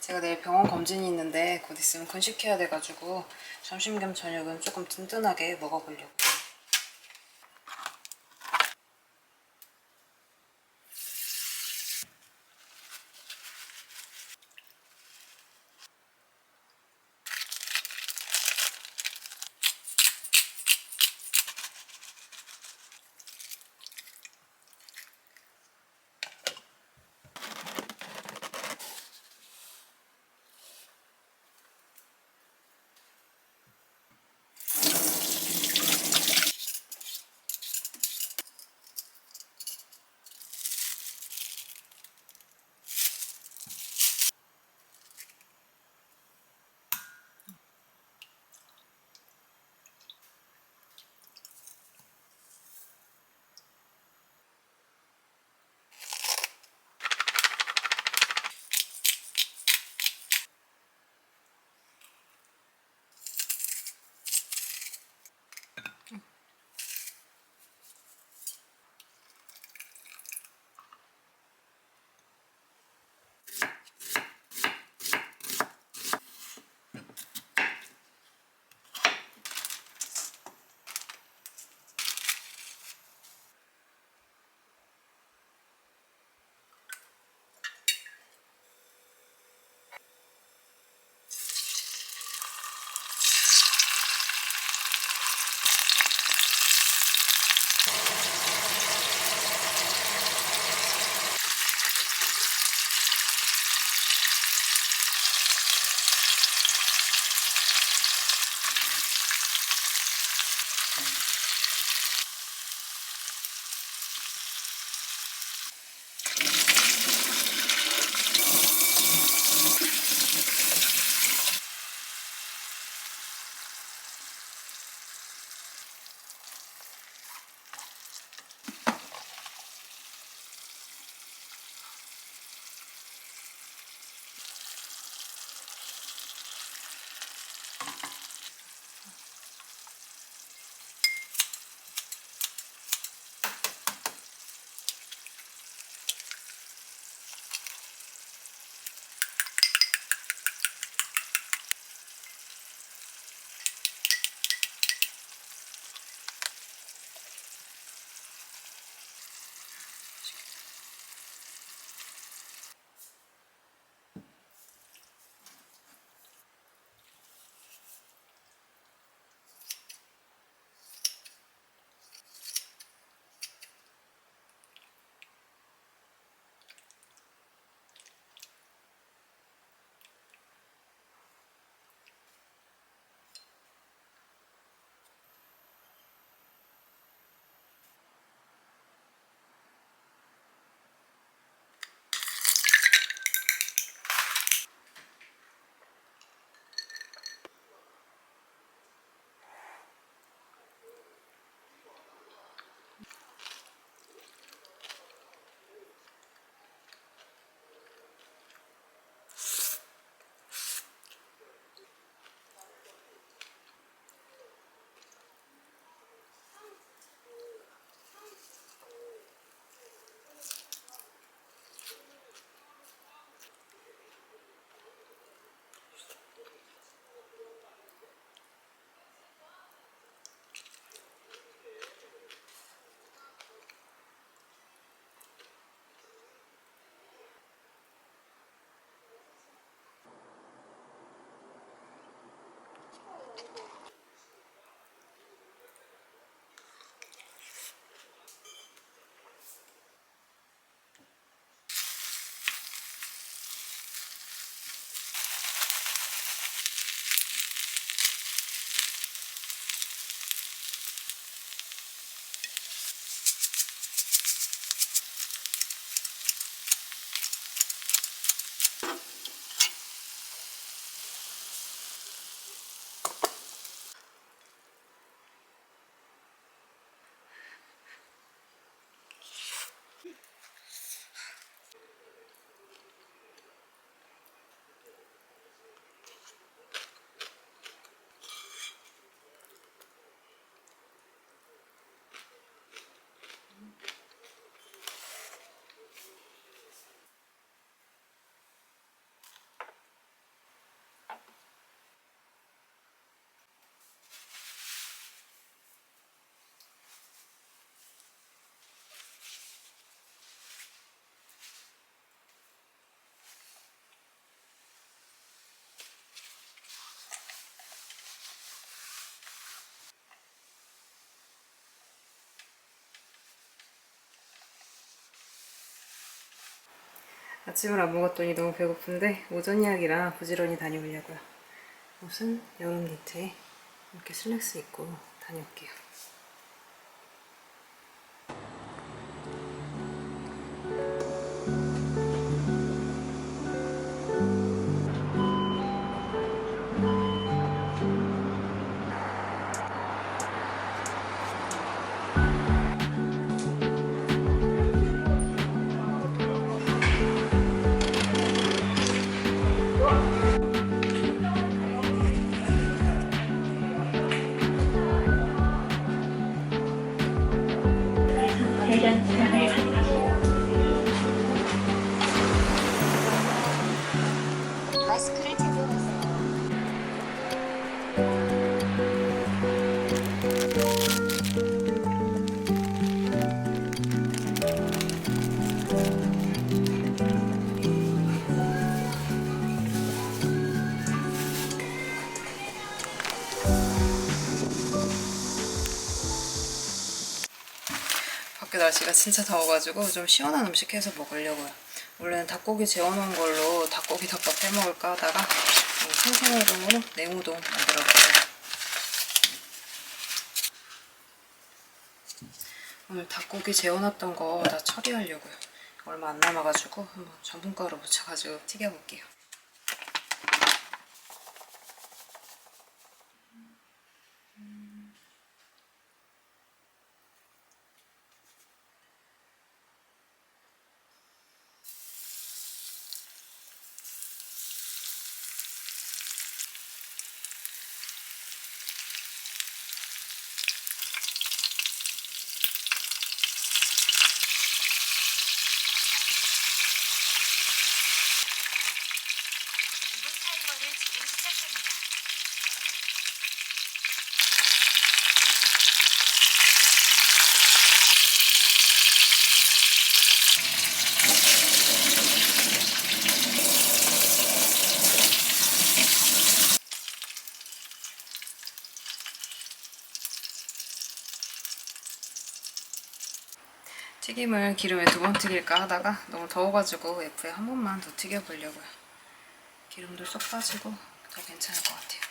제가 내일 병원 검진이 있는데 곧 있으면 건식해야 돼가지고 점심 겸 저녁은 조금 든든하게 먹어보려고. 아침을 안 먹었더니 너무 배고픈데 오전 야학이라 부지런히 다녀오려고요. 옷은 여름 니트에 이렇게 슬랙스 입고 다녀올게요. 마스크를 착용하세요. 밖에 날씨가 진짜 더워가지고 좀 시원한 음식 해서 먹으려고요. 원래는 닭고기 재워놓은 걸로 닭고기 덮밥 해먹을까 하다가 생생우동으로 냉우동 만들어볼게요. 오늘 닭고기 재워놨던 거 다 처리하려고요. 얼마 안 남아가지고 한번 전분가루 묻혀가지고 튀겨볼게요. 타이머를 지금 시작합니다. 튀김을 기름에 2번 튀길까 하다가 너무 더워가지고 F에 한 번만 더 튀겨보려고요. 기름도 쏙 빠지고 더 괜찮을 것 같아요.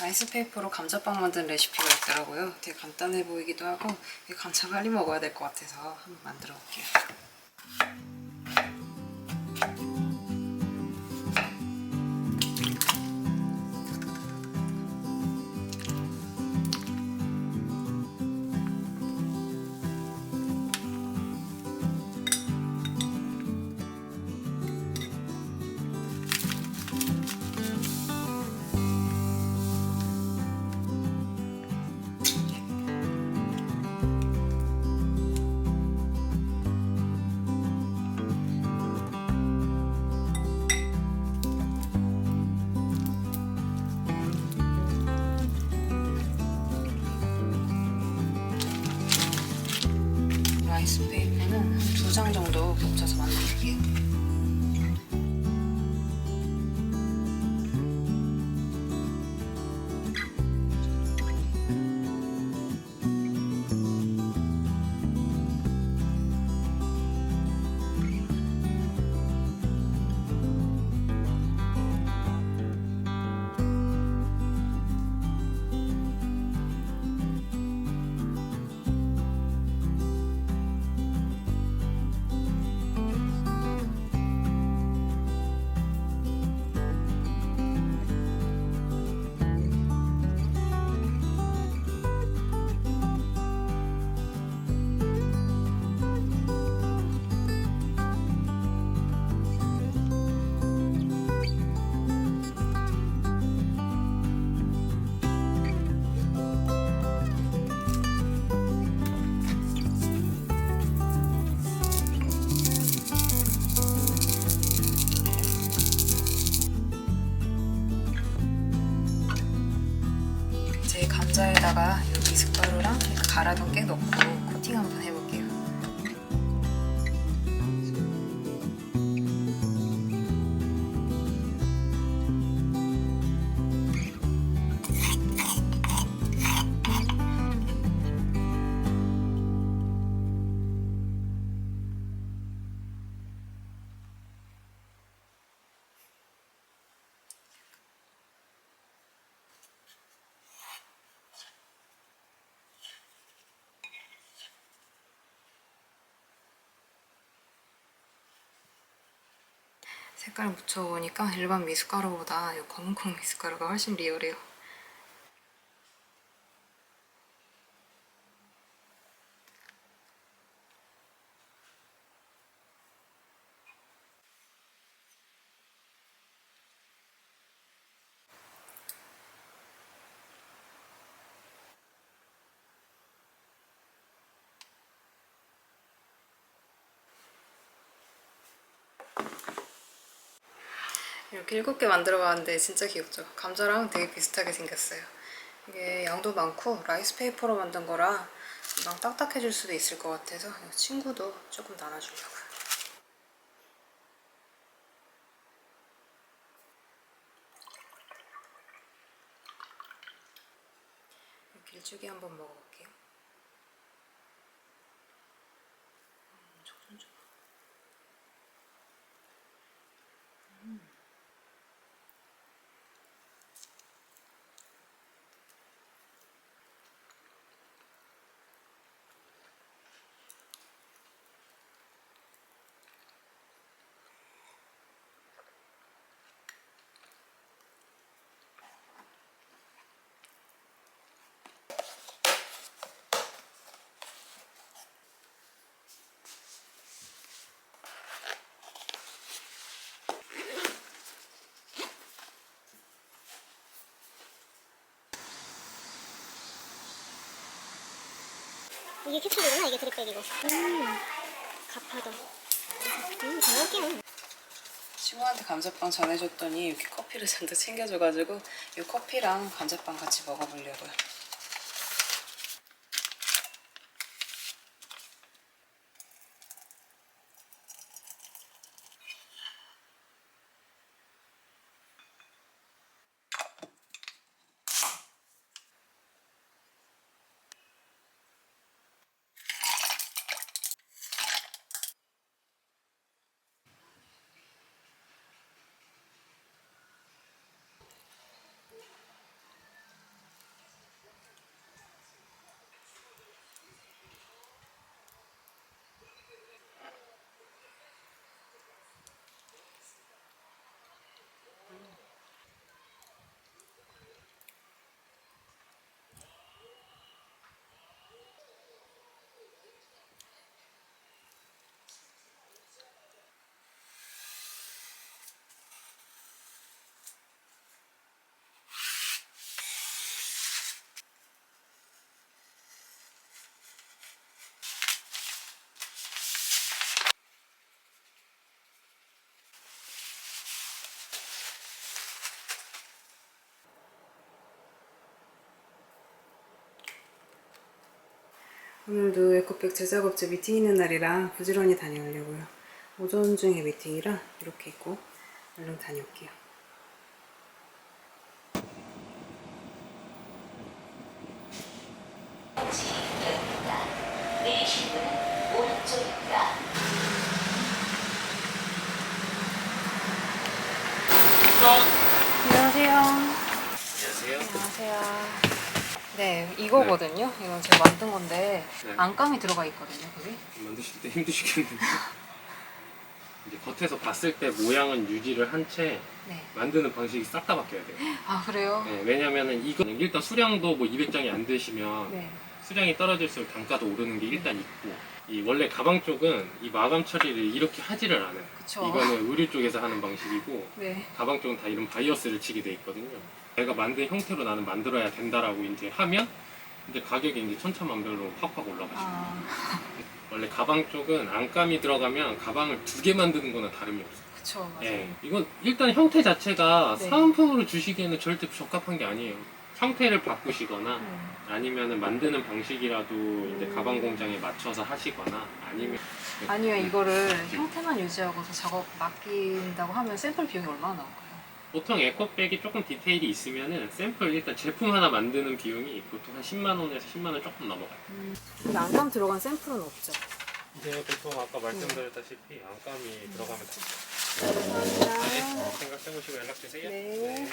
아이스페이퍼로 감자빵 만든 레시피가 있더라고요. 되게 간단해 보이기도 하고 감자 빨리 먹어야 될 것 같아서 한번 만들어 볼게요. 장 정도 겹쳐서 만들게요. 이제 감자에다가 이 미숫가루랑 갈아둔 깨 넣고 코팅 한번 해볼게요. 색깔 묻혀보니까 일반 미숫가루보다 이 검은콩 미숫가루가 훨씬 리얼해요. 이렇게 7개 만들어봤는데 진짜 귀엽죠? 감자랑 되게 비슷하게 생겼어요. 이게 양도 많고 라이스 페이퍼로 만든 거라 금방 딱딱해질 수도 있을 것 같아서 친구도 조금 나눠주려고요. 길쭉이 한번 먹어볼게요. 조금 좀. 이게 캡슐이구나. 이게 드립백이고. 가파도. 잘 먹게요. 친구한테 감자빵 전해줬더니 이렇게 커피를 잔뜩 챙겨줘가지고 이 커피랑 감자빵 같이 먹어보려고요. 오늘도 에코백 제작업체 미팅 있는 날이라 부지런히 다녀오려고요. 오전 중에 미팅이라 이렇게 입고 얼른 다녀올게요. 내리시는 오른쪽입니다. 안녕하세요. 안녕하세요. 안녕하세요. 네, 이거거든요. 이건 제가 만든 건데 네. 안감이 들어가 있거든요. 거기. 만드실 때 힘드시겠는데 이제 겉에서 봤을 때 모양은 유지를 한 채 네. 만드는 방식이 싹 다 바뀌어야 돼요. 아 그래요? 네, 왜냐면은 이거 일단 수량도 뭐 200장이 안 되시면 네. 수량이 떨어질수록 단가도 오르는 게 일단 있고, 이 원래 가방 쪽은 이 마감 처리를 이렇게 하지를 않아요. 그쵸. 이거는 의류 쪽에서 하는 방식이고, 네. 가방 쪽은 다 이런 바이어스를 치게 돼 있거든요. 내가 만든 형태로 나는 만들어야 된다라고 이제 하면 이제 가격이 이제 천차만별로 팍팍 올라가죠. 아 원래 가방 쪽은 안감이 들어가면 가방을 2개 만드는 거나 다름이 없어요. 그쵸 맞아요. 예, 이건 일단 형태 자체가 네. 사은품으로 주시기에는 절대 적합한 게 아니에요. 형태를 바꾸시거나 아니면은 만드는 방식이라도 이제 가방 공장에 맞춰서 하시거나 아니면 아니면 이거를 형태만 유지하고서 작업 맡긴다고 하면 샘플 비용이 얼마나 나올까요? 보통 에코백이 조금 디테일이 있으면은 샘플 일단 제품 하나 만드는 비용이 보통 한 10만 원에서 10만 원 조금 넘어가요. 근데 안감 들어간 샘플은 없죠? 이제 보통 아까 말씀드렸다시피 안감이 들어가면 됩니다. 감사합니다. 네, 생각해보시고 연락 주세요. 네.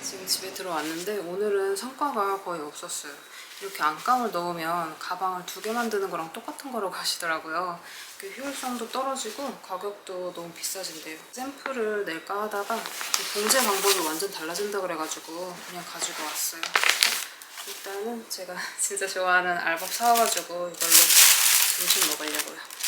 지금 집에 들어왔는데 오늘은 성과가 거의 없었어요. 이렇게 안감을 넣으면 가방을 2개 만드는 거랑 똑같은 거라고 하시더라고요. 그 효율성도 떨어지고 가격도 너무 비싸진대요. 샘플을 낼까 하다가 이 봉제 방법이 완전 달라진다 그래가지고 그냥 가지고 왔어요. 일단은 제가 진짜 좋아하는 알밥 사와가지고 이걸로 점심 먹으려고요.